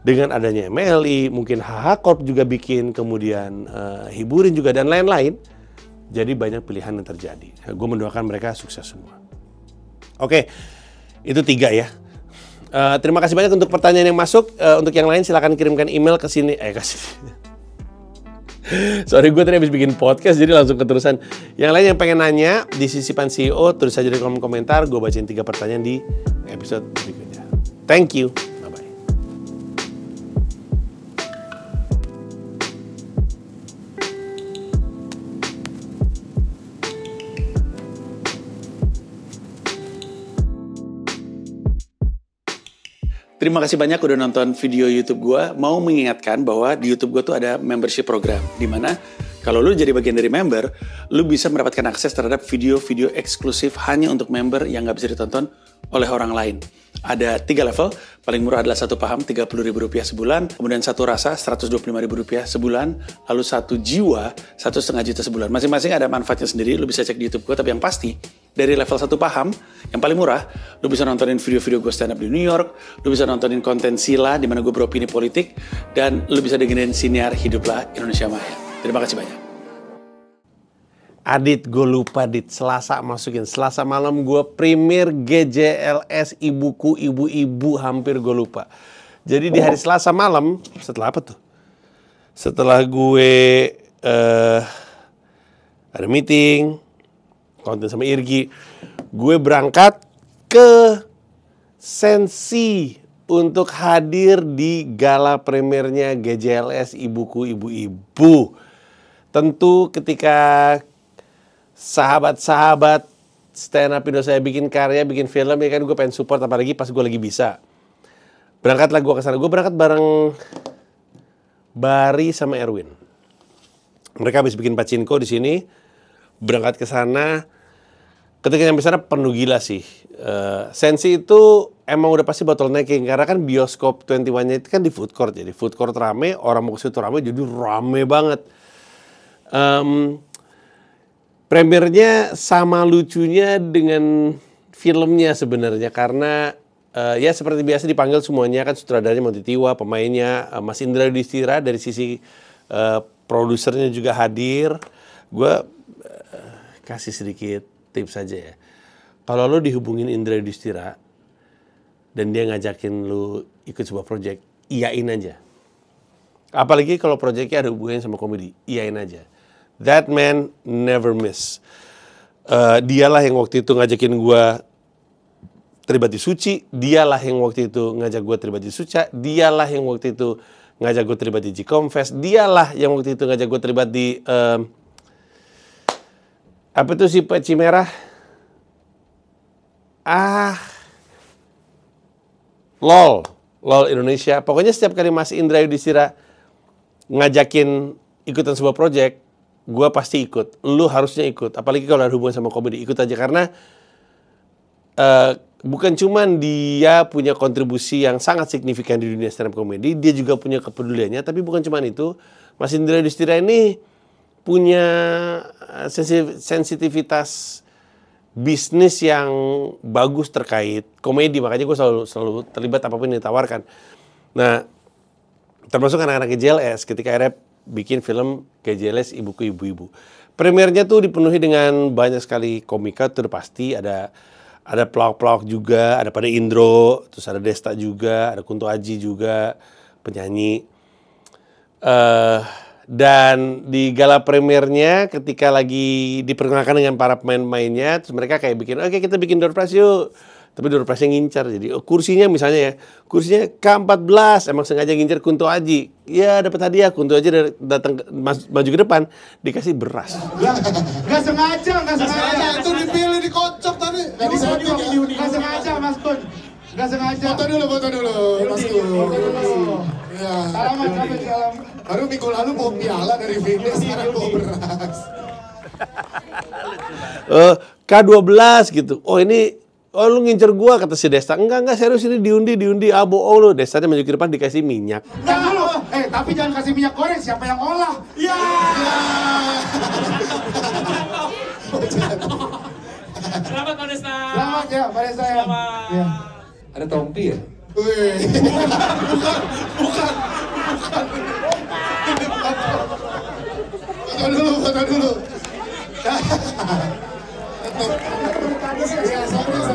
Dengan adanya MLI, mungkin HH Corp juga bikin, kemudian Hiburin juga, dan lain-lain. Jadi banyak pilihan yang terjadi. Gue mendoakan mereka sukses semua. Oke, itu 3 ya. Terima kasih banyak untuk pertanyaan yang masuk. Untuk yang lain silakan kirimkan email ke sini. Sorry, gue tadi habis bikin podcast jadi langsung keterusan. Yang lain yang pengen nanya di Sisipan CEO, tulis saja di kolom komentar. Gue bacain 3 pertanyaan di episode berikutnya. Thank you. Bye-bye. Terima kasih banyak udah nonton video YouTube gue. Mau mengingatkan bahwa di YouTube gue tuh ada membership program, di mana kalau lu jadi bagian dari member, lu bisa mendapatkan akses terhadap video-video eksklusif hanya untuk member yang nggak bisa ditonton oleh orang lain. Ada 3 level, paling murah adalah 1 paham Rp30.000 sebulan, kemudian 1 rasa Rp125.000 sebulan, lalu 1 jiwa Rp1,5 juta sebulan. Masing-masing ada manfaatnya sendiri, lu bisa cek di YouTube gue, tapi yang pasti dari level 1 paham yang paling murah, lu bisa nontonin video-video gue stand up di New York, lu bisa nontonin konten Sila di mana gue beropini politik, dan lu bisa dengerin siniar Hiduplah Indonesia Maya. Terima kasih banyak. Adit, gue lupa Dit, Selasa masukin. Selasa malam gue premier GJLS ibuku, ibu-ibu, hampir gue lupa. Jadi di hari Selasa malam, setelah apa tuh? Setelah gue ada meeting, konten sama Irgi, gue berangkat ke Sensi untuk hadir di gala premiernya GJLS ibuku, ibu-ibu. Tentu ketika sahabat-sahabat stand up Indo saya bikin karya, bikin film, ya kan gue pengen support, apalagi pas gue lagi bisa. Berangkatlah gue ke sana. Gue berangkat bareng Bari sama Erwin. Mereka habis bikin Pachinko di sini. Berangkat ke sana. Ketika nyampe sana penuh gila sih. Sensi itu emang udah pasti bottlenecking, karena kan bioskop 21-nya itu kan di food court. Jadi food court rame, orang mau ke situ rame, jadi rame banget. Premiernya sama lucunya dengan filmnya sebenarnya, karena ya seperti biasa dipanggil semuanya kan, sutradaranya Monty Tiwa, pemainnya Mas Indra Yudhistira, dari sisi produsernya juga hadir. Gue kasih sedikit tips saja ya. Kalau lo dihubungin Indra Yudhistira dan dia ngajakin lo ikut sebuah project, iyain aja. Apalagi kalau projectnya ada hubungannya sama komedi, iyain aja. That man never miss. Dialah yang waktu itu ngajakin gue terlibat di Suci. Dialah yang waktu itu ngajak gue terlibat di Suca. Dialah yang waktu itu ngajak gue terlibat di G-Confest. Dialah yang waktu itu ngajak gue terlibat di apa tuh si peci merah? LOL Indonesia. Pokoknya setiap kali Mas Indra Yudhistira ngajakin ikutan sebuah project, gue pasti ikut. Lu harusnya ikut. Apalagi kalau ada hubungan sama komedi, ikut aja. Karena bukan cuman dia punya kontribusi yang sangat signifikan di dunia stand up komedi, dia juga punya kepeduliannya. Tapi bukan cuman itu, Mas Indra Yudhistira ini punya sensitivitas bisnis yang bagus terkait komedi, makanya gue selalu terlibat apapun yang ditawarkan. Nah, termasuk anak-anak GJLS ketika akhirnya bikin film GJLS Ibuku Ibu-Ibu. Premiernya tuh dipenuhi dengan banyak sekali komika, tuh udah pasti ada pelawak-pelawak juga, ada pada Indro, terus ada Desta juga, ada Kunto Aji juga, penyanyi. Dan di gala premiernya ketika lagi diperkenalkan dengan para pemain-pemainnya, terus mereka kayak bikin, oke kita bikin door prize yuk. Tapi door prize-nya ngincar, jadi kursinya misalnya ya, kursinya K14, emang sengaja ngincar Kunto Aji. Ya dapat hadiah, Kunto Aji datang maju ke depan, dikasih beras. Gak sengaja. Itu dipilih, dikocok tadi. Gak sengaja Mas Kun. Gak sengaja. Foto dulu Mas Kun. Iya. Salam. Baru minggu lalu mau piala dari Vindes, sekarang mau beras. K12 gitu. Oh lu ngincer gua, kata si Desta. Enggak serius, ini diundi. Bohong lu. Destanya maju ke depan dikasih minyak. Jangan lu. Tapi jangan kasih minyak goreng, siapa yang olah? Ya. Selamat Pak Desta. Selamat ya, Pak Desta ya. Selamat. Ada topi ya? Wih. Bukan. Foto dulu.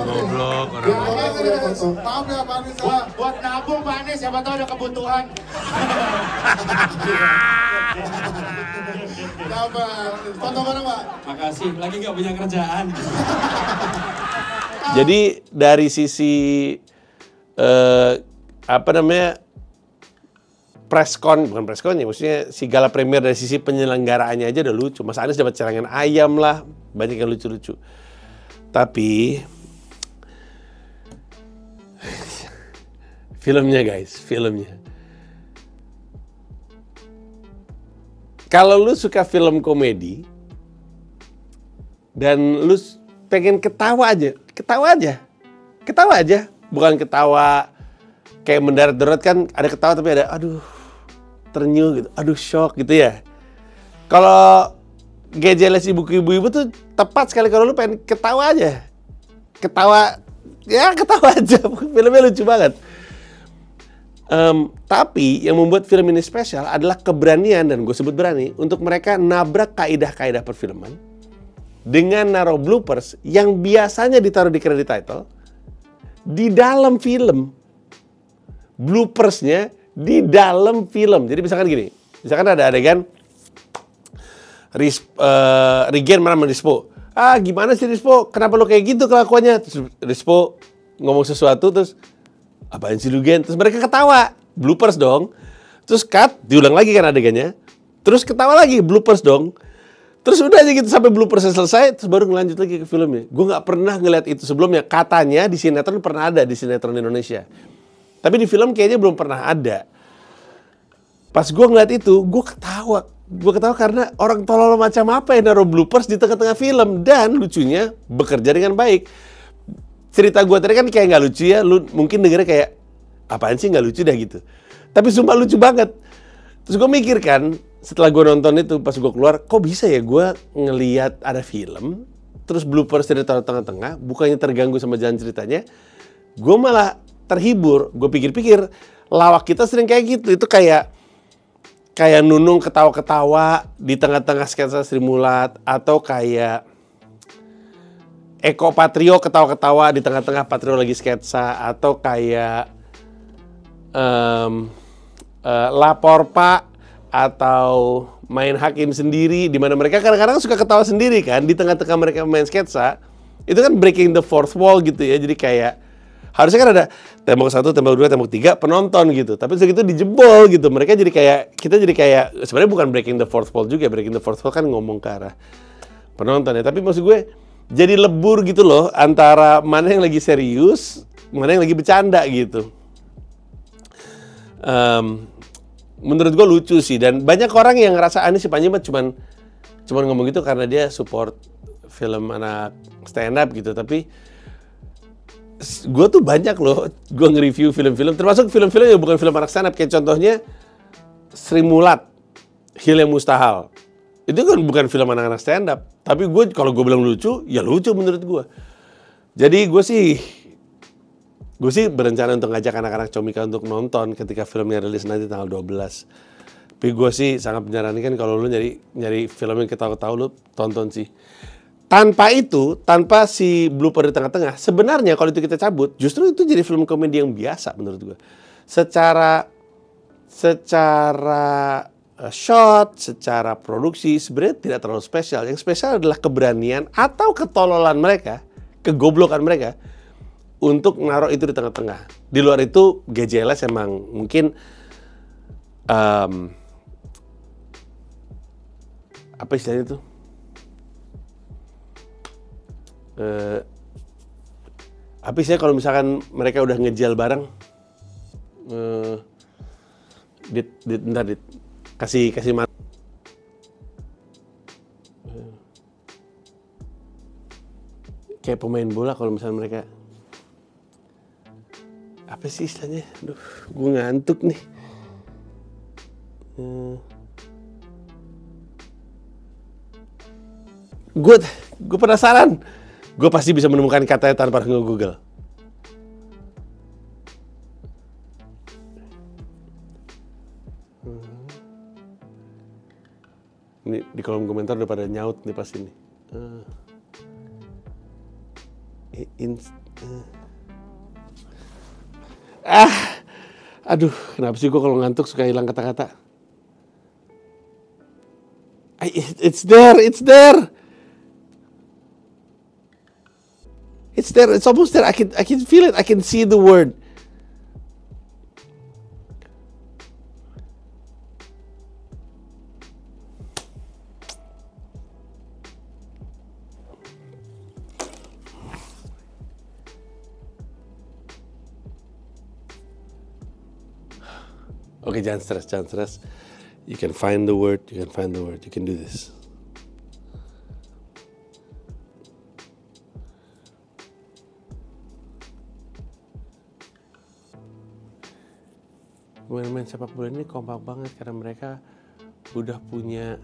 Goblok Maaf ya Pak Anies. Buat nabung Pak Anies, siapa tahu ada kebutuhan. Dapat. Foto bareng Pak. Makasih, lagi nggak punya kerjaan. Jadi dari sisi bukan preskon ya, maksudnya si gala premier dari sisi penyelenggaraannya aja udah lucu. Mas Anies dapat celengan ayam lah, banyak yang lucu-lucu. Tapi filmnya guys, kalau lu suka film komedi dan lu pengen ketawa aja, bukan ketawa kayak mendarat-darat kan, ada ketawa tapi ada aduh ternyuh gitu, aduh shock gitu ya. Kalau GJLS Ibuku Ibu-Ibu tuh tepat sekali kalau lu pengen ketawa aja. Ketawa aja, filmnya lucu banget. Tapi yang membuat film ini spesial adalah keberanian, dan gue sebut berani, untuk mereka nabrak kaidah-kaidah perfilman dengan naruh bloopers yang biasanya ditaruh di credit title di dalam film. Bloopersnya di dalam film. Jadi misalkan gini, misalkan ada adegan Regen marah sama Rispo. Gimana sih Rispo? Kenapa lo kayak gitu kelakuannya? Terus Rispo ngomong sesuatu, terus apaan sih lu Gen? Terus mereka ketawa, bloopers dong. Terus cut, diulang lagi kan adegannya. Terus ketawa lagi, bloopers dong. Terus udah aja gitu sampai bloopersnya selesai, terus baru ngelanjut lagi ke filmnya. Gue nggak pernah ngeliat itu sebelumnya. Katanya di sinetron pernah ada, di sinetron Indonesia. Tapi di film kayaknya belum pernah ada. Pas gue ngeliat itu, gue ketawa. Gue ketawa karena orang tolol macam apa yang naruh bloopers di tengah-tengah film. Dan lucunya bekerja dengan baik. Cerita gue tadi kan kayak nggak lucu ya. Lu mungkin dengernya kayak, apaan sih nggak lucu dah gitu. Tapi sumpah lucu banget. Terus gue mikir kan, setelah gue nonton itu, pas gue keluar, kok bisa ya gue ngeliat ada film, terus bloopers di tengah-tengah, bukannya terganggu sama jalan ceritanya, gue malah terhibur. Gue pikir-pikir, lawak kita sering kayak gitu. Itu kayak Nunung ketawa-ketawa di tengah-tengah sketsa Sri Mulat, atau kayak Eko Patrio ketawa-ketawa di tengah-tengah Patrio lagi sketsa, atau kayak Lapor Pak atau Main Hakim Sendiri, di mana mereka kadang-kadang suka ketawa sendiri kan di tengah-tengah mereka main sketsa. Itu kan breaking the fourth wall gitu ya. Jadi kayak harusnya kan ada tembok 1, tembok 2, tembok 3 penonton gitu. Tapi segitu dijebol gitu. Mereka jadi kayak, kita jadi kayak, sebenarnya bukan breaking the fourth wall juga. Breaking the fourth wall kan ngomong ke arah penonton ya. Tapi maksud gue jadi lebur gitu loh antara mana yang lagi serius, mana yang lagi bercanda gitu. Menurut gue lucu sih, dan banyak orang yang ngerasa Anies Panji cuman ngomong gitu karena dia support film anak stand up gitu. Tapi gue tuh banyak loh, gue nge-review film-film, termasuk film-film yang bukan film anak stand up, kayak contohnya Sri Mulat, Hilya Mustahal. Itu kan bukan film anak-anak stand up. Tapi kalau gue bilang lucu, ya lucu menurut gue. Jadi gue sih berencana untuk ngajak anak-anak Comika untuk nonton ketika filmnya rilis nanti tanggal 12. Tapi gue sih sangat menyarankan kalau lu nyari film yang ketawa-ketawa, lu tonton sih. Tanpa si blooper di tengah-tengah, sebenarnya kalau itu kita cabut, justru itu jadi film komedi yang biasa menurut gue. Secara shot, secara produksi sebenarnya tidak terlalu spesial. Yang spesial adalah keberanian atau ketololan mereka, kegoblokan mereka untuk naruh itu di tengah-tengah. Di luar itu GJLS emang mungkin apa istilahnya itu? Apa istilahnya kalau misalkan mereka udah ngejel bareng? Bentar, kasih kayak pemain bola kalau misalnya mereka apa sih istilahnya? Aduh, gue ngantuk nih. Gue penasaran. Gue pasti bisa menemukan katanya tanpa harus nge-google. Ini di kolom komentar udah pada nyaut nih pasti nih. Aduh, kenapa sih gue kalau ngantuk suka hilang kata-kata? It's there. It's almost there. I can feel it. I can see the word. Okay, jangan stres. You can find the word. You can do this. Pemain sepak bola ini kompak banget karena mereka udah punya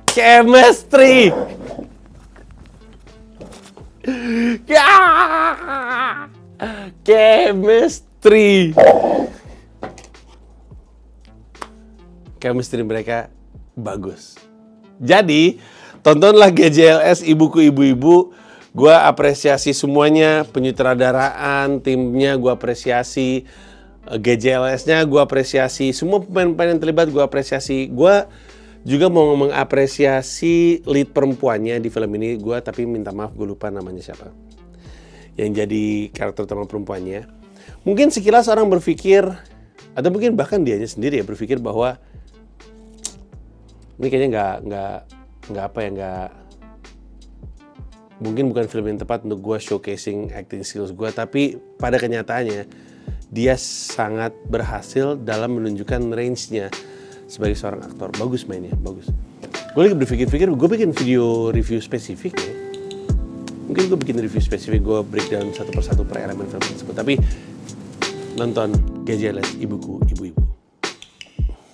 chemistry. Chemistry mereka bagus. Jadi, tontonlah GJLS Ibuku Ibu-Ibu. Gue apresiasi semuanya, penyutradaraan, timnya gue apresiasi, GJLS-nya gue apresiasi, semua pemain-pemain yang terlibat gue apresiasi. Gue juga mau mengapresiasi lead perempuannya di film ini. Gue tapi minta maaf, gue lupa namanya siapa. Yang jadi karakter utama perempuannya. Mungkin sekilas orang berpikir, atau mungkin bahkan dianya sendiri ya berpikir bahwa ini kayaknya nggak mungkin bukan film yang tepat untuk gue showcasing acting skills gue, tapi pada kenyataannya dia sangat berhasil dalam menunjukkan range-nya sebagai seorang aktor. Bagus mainnya, bagus. Gue lagi berpikir-pikir, gue bikin video review spesifik ya. Mungkin gue bikin review spesifik, gue breakdown satu persatu per elemen film tersebut. Tapi nonton GJLS Ibuku Ibu-Ibu.